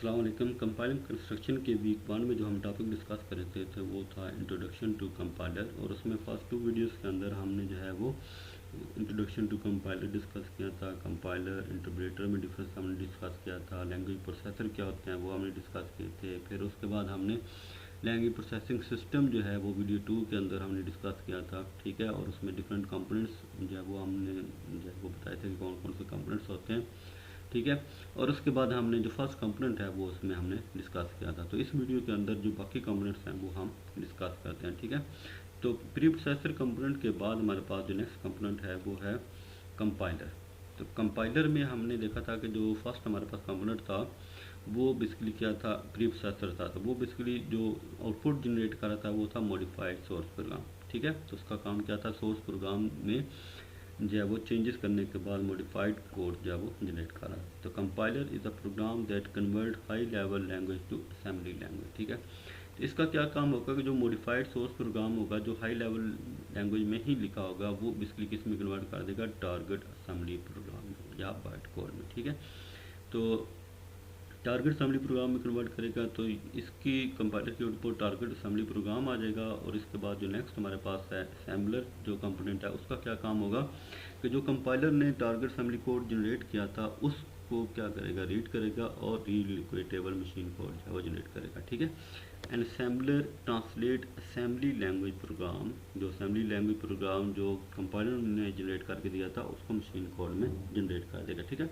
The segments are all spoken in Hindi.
अस्सलाम वालेकुम। कंपाइलिंग कंस्ट्रक्शन के वीक 1 में जो हम टॉपिक डिस्कस कर रहे थे वो था इंट्रोडक्शन टू कंपाइलर, और उसमें फर्स्ट 2 वीडियोस के अंदर हमने जो है वो इंट्रोडक्शन टू कंपाइलर डिस्कस किया था। कंपाइलर इंटरप्रेटर में डिफरेंस हमने डिस्कस किया था। लैंग्वेज प्रोसेसर क्या होते हैं वो हमने डिस्कस किए थे। फिर उसके बाद हमने लैंग्वेज प्रोसेसिंग सिस्टम जो है वो वीडियो 2 के अंदर हमने डिस्कस किया था, ठीक है। और उसमें डिफरेंट कंपोनेंट्स जो है वो हमने जो है वो बताए थे कि कौन कौन से कंपोनेंट्स होते हैं, ठीक है। और उसके बाद हमने जो फर्स्ट कंपोनेंट है वो उसमें हमने डिस्कस किया था। तो इस वीडियो के अंदर जो बाकी कंपोनेंट्स हैं वो हम डिस्कस करते हैं, ठीक है। तो प्री प्रोसेसर कंपोनेंट के बाद हमारे पास जो नेक्स्ट कंपोनेंट है वो है कंपाइलर। तो कंपाइलर में हमने देखा था कि जो फर्स्ट हमारे पास कंपोनेंट था वो बेसिकली क्या था, प्री प्रोसेसर था। तो वो बेसिकली जो आउटपुट जनरेट कर रहा था वो था मॉडिफाइड सोर्स प्रोग्राम, ठीक है। तो उसका काम क्या था, सोर्स प्रोग्राम में जो है वो चेंजेस करने के बाद मॉडिफाइड कोड जो है वो जनरेट कर रहा है। तो compiler is a program that convert high level language to assembly language, ठीक है। तो इसका क्या काम होगा कि जो मॉडिफाइड सोर्स प्रोग्राम होगा जो हाई लेवल लैंग्वेज में ही लिखा होगा वो बेसिकली किस में कन्वर्ट कर देगा, टारगेट असेंबली प्रोग्राम में या बाइट कोड में, ठीक है। तो टारगेट असेंबली प्रोग्राम में कन्वर्ट करेगा तो इसकी कंपाइलर की आउटपुट टारगेट असेंबली प्रोग्राम आ जाएगा। और इसके बाद जो नेक्स्ट हमारे पास है असेंबलर जो कंपोनेंट है उसका क्या काम होगा कि जो कंपाइलर ने टारगेट असेंबली कोड जनरेट किया था उसको क्या करेगा, रीड करेगा और रीलोकेटेबल मशीन कोड जो है वो जनरेट करेगा, ठीक है। And assembler translate assembly language program, जो असेंबली लैंग्वेज प्रोग्राम जो कंपाइलर ने जनरेट करके दिया था उसको मशीन कोड में जनरेट कर देगा, ठीक है।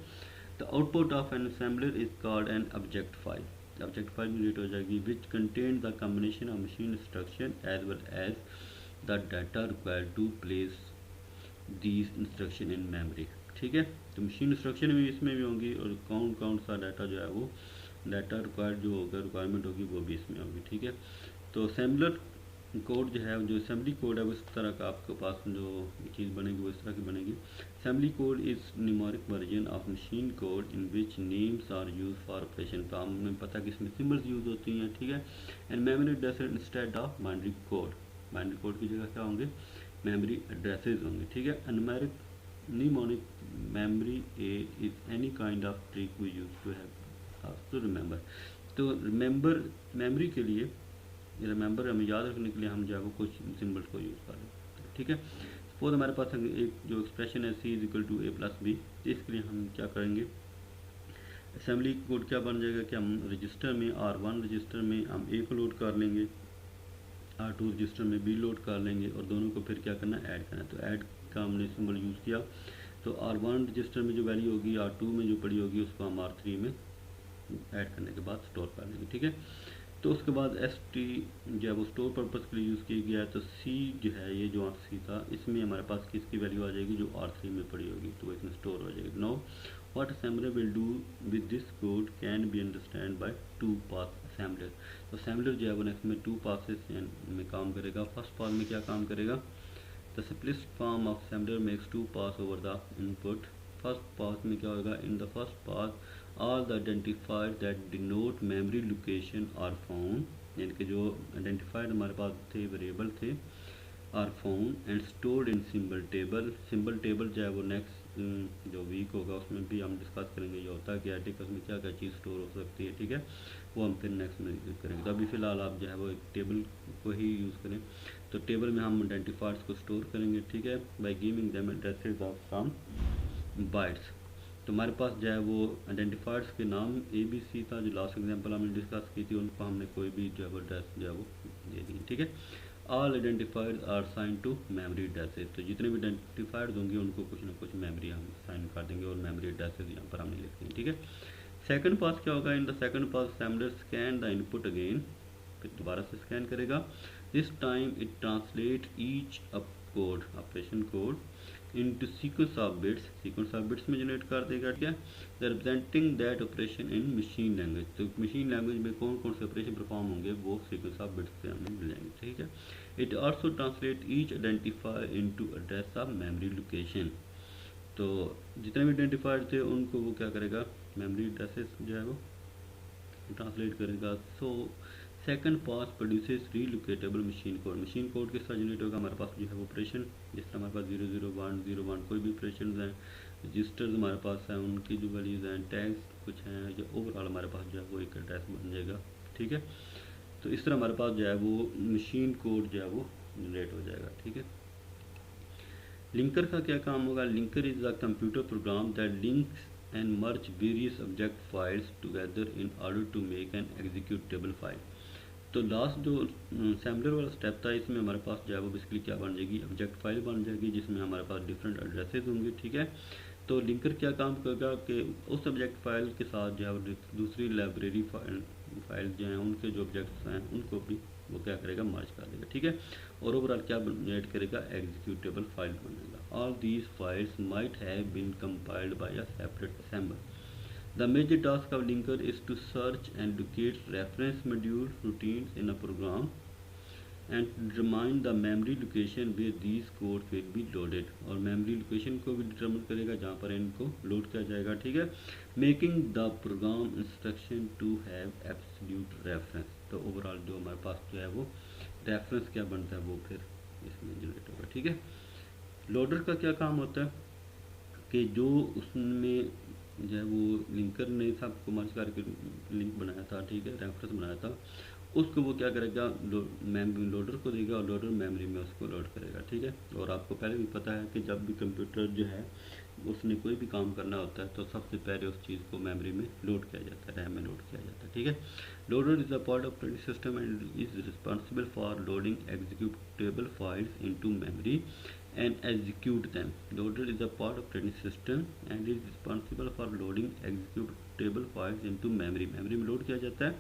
The output of an assembler is called an object file. Object file में जनरेट हो जाएगी which contains the combination of machine instruction as well as the data required to place these instruction in memory, ठीक है। तो मशीन इंस्ट्रक्शन भी इसमें भी होंगी और कौन कौन सा डाटा जो है वो डाटा रिक्वायर्ड जो होगा रिक्वायरमेंट होगी वो भी इसमें होगी, ठीक है। तो असेंबलर कोड जो है जो असेंबली कोड है वो इस तरह का आपके पास जो चीज़ बनेगी वो इस तरह की बनेगी। Assembly code is numeric version of machine code in which names are use for operation. तो हमें पता है कि इसमें सिम्बल्स यूज होती हैं, ठीक है। And memory address instead of binary code, binary code की जगह क्या होंगे, मेमोरी एड्रेसेस होंगे, ठीक है। Numeric mnemonic memory is any kind of trick we use to have to remember. तो रिमेंबर मेमोरी के लिए, रिमेंबर हमें याद रखने के लिए हम जो है वो कुछ सिंबल्स को यूज़ कर लेते हैं, ठीक है। सपोज हमारे पास एक जो एक्सप्रेशन है C is equal to A plus B, इसके लिए हम क्या करेंगे, असेंबली कोड क्या बन जाएगा कि हम रजिस्टर में R1 रजिस्टर में हम ए को लोड कर लेंगे, R2 रजिस्टर में बी लोड कर लेंगे और दोनों को फिर क्या करना है, ऐड करना है। तो ऐड का हमने सिंबल यूज़ किया। तो R1 रजिस्टर में जो वैल्यू होगी R2 में जो पड़ी होगी उसको हम R3 में ऐड करने के बाद स्टोर कर लेंगे, ठीक है। तो उसके बाद एस टी जो है वो स्टोर पर्पज़ के लिए यूज़ किया गया है। तो सी जो है ये जो सी था इसमें हमारे पास किसकी वैल्यू आ जाएगी, जो R3 में पड़ी होगी तो वो इसमें स्टोर हो जाएगी। Now what assembler will do with this code can be understand by 2 pass assembler. तो असेंबलर जो है वो नेक्स्ट में 2 पासेस में काम करेगा। फर्स्ट पास में क्या काम करेगा, the simplest form of assembler makes 2 pass over the input. First pass में क्या होगा, in the first pass all the identifiers that denote memory location are found, यानी कि जो आइडेंटिफाइड हमारे पास थे वेरिएबल थे are found and stored in symbol table. Symbol table जो है वो नेक्स्ट जो वीक होगा उसमें भी हम डिस्कस करेंगे ये होता है कि आर्टिकल्स में क्या क्या चीज़ स्टोर हो सकती है, ठीक है। वो हम फिर नेक्स्ट में करेंगे। तो अभी फ़िलहाल आप जो है वो एक टेबल को ही यूज़ करें। तो टेबल में हम आइडेंटिफायर्स को स्टोर करेंगे, ठीक है, by giving them addresses of some bytes. तो हमारे पास जो है वो आइडेंटिफायर्स के नाम ABC था, जो लास्ट एग्जांपल हमने डिस्कस की थी, उनको हमने कोई भी जो है वो एड्रेस जो है वो दे दी, ठीक है। All identifiers are sign to memory addresses. तो जितने भी आइडेंटिफायर्स होंगे उनको कुछ ना कुछ मेमोरी हम साइन कर देंगे और मेमोरी एड्रेसेस यहाँ पर हमने लिख देंगे, ठीक है। सेकंड पास क्या होगा, in the second pass assembler scan the input again, फिर दोबारा से स्कैन करेगा। This time it translate each up code operation code into sequence of bits में जनरेट कर देगा, क्या representing that operation in machine language. तो मशीन लैंग्वेज में कौन कौन से ऑपरेशन परफॉर्म होंगे वो सीक्वेंस ऑफ बिट्स से हमें मिलेंगे, ठीक है। It also translate each identifier into address of memory location. तो जितने भी आइडेंटिफायर थे उनको वो क्या करेगा, मेमोरी एड्रेसेस जो है वो ट्रांसलेट करेगा। सो सेकंड पास produces relocatable machine code. Machine code किस तरह जनरेट होगा, हमारे पास जो है ऑपरेशन जिस तरह हमारे पास 001 01 कोई भी ऑपरेशन हैं, रजिस्टर्स हमारे पास हैं उनकी जो वैल्यूज़ हैं, टैग्स कुछ हैं, जो ओवरऑल हमारे पास जो है वो एक एड्रेस बन जाएगा। ठीक है, तो इस तरह हमारे पास जो है वो मशीन कोड जो है वो जनरेट हो जाएगा। ठीक है, लिंकर का क्या काम होगा? Linker is a computer program that links and merge various object files together in order to make an executable file. तो लास्ट जो असेंबलर वाला स्टेप था, इसमें हमारे पास जो है वो बेसिकली क्या बन जाएगी, ऑब्जेक्ट फाइल बन जाएगी जिसमें हमारे पास डिफरेंट एड्रेसेस होंगे। ठीक है, तो लिंकर क्या काम करेगा कि उस ऑब्जेक्ट फाइल के साथ जो है वो दूसरी लाइब्रेरी फाइल जो हैं उनके जो ऑब्जेक्ट्स हैं उनको भी वो क्या करेगा, मर्ज कर देगा। ठीक है, और ओवरऑल क्या जनरेट करेगा, एग्जीक्यूटेबल फाइल बनेगा। All these files might have been compiled by a separate assembler. The major task of linker is to search and locate reference module routines in a program and determine the memory location where these codes will be loaded, और memory location को भी determine करेगा जहाँ पर इनको लोड किया जाएगा। ठीक है, making the program instruction to have absolute reference। तो ओवरऑल जो हमारे पास जो है वो रेफरेंस क्या बनता है वो फिर इसमें जनरेट होगा। ठीक है, लोडर का क्या काम होता है कि जो उसमें जो है वो लिंकर ने सबको मर्ज करके लिंक बनाया था, ठीक है, रेफरेंस बनाया था, उसको वो क्या करेगा, मेमोरी लोडर को देगा और लोडर मेमोरी में उसको लोड करेगा। ठीक है, और आपको पहले भी पता है कि जब भी कंप्यूटर जो है उसने कोई भी काम करना होता है तो सबसे पहले उस चीज़ को मेमोरी में लोड किया जाता है, रैम में लोड किया जाता है। ठीक है, loader is a part of operating system and is responsible for loading executable files into memory and execute them. Loader is a part of operating system and is responsible for loading executable files into memory. memory में लोड किया जाता है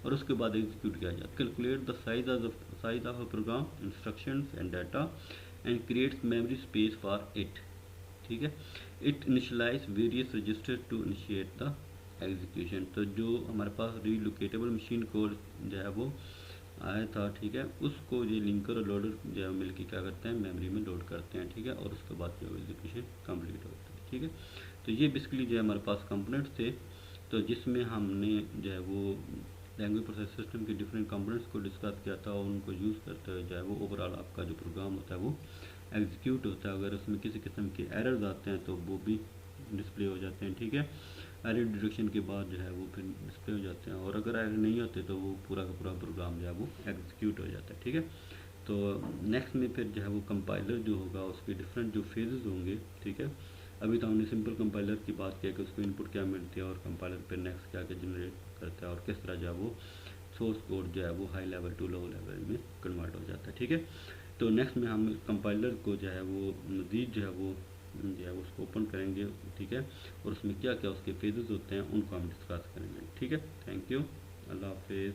और उसके बाद एग्जीक्यूट किया जाता है। Calculate the size of a program, instructions and data and creates memory space for it. ठीक है, it initialize various register to initiate the execution. तो जो हमारे पास रीलोकेटेबल मशीन कोड जो है वो आया था, ठीक है, उसको ये लिंकर और लोडर जो है मिलकर क्या करते हैं, मेमोरी में लोड करते हैं। ठीक है, और उसके बाद जो एग्जीक्यूशन कंप्लीट होता है। ठीक है, तो ये बेसिकली जो है हमारे पास कंपोनेंट्स थे, तो जिसमें हमने जो है वो लैंग्वेज प्रोसेस सिस्टम के डिफरेंट कंपोनेंट्स को डिस्कस किया था, और उनको यूज़ करते हुए जो है वो ओवरऑल आपका जो प्रोग्राम होता है वो एग्जीक्यूट होता है। अगर उसमें किसी किस्म के एरर्स आते हैं तो वो भी डिस्प्ले हो जाते हैं। ठीक है, एरर डिटेक्शन के बाद जो है वो फिर डिस्प्ले हो जाते हैं, और अगर एरर नहीं होते तो वो पूरा का पूरा प्रोग्राम जो है वो एग्जीक्यूट हो जाता है। ठीक है, तो नेक्स्ट में फिर जो है वो कंपाइलर जो होगा उसके डिफरेंट जो फेजेस होंगे। ठीक है, अभी तो हमने सिंपल कंपाइलर की बात किया कि उसको इनपुट क्या मिलती है और कंपाइलर फिर नेक्स्ट क्या क्या जनरेट करता है और किस तरह जो है वो सोर्स कोड जो है वो high level to low level में कन्वर्ट हो जाता है। ठीक है, तो नेक्स्ट में हम कंपाइलर को जो है वो मज़ीद जो है वो उसको ओपन करेंगे। ठीक है, और उसमें क्या क्या उसके फेजेस होते हैं उनको हम डिस्कस करेंगे। ठीक है, थैंक यू, अल्लाह हाफिज़।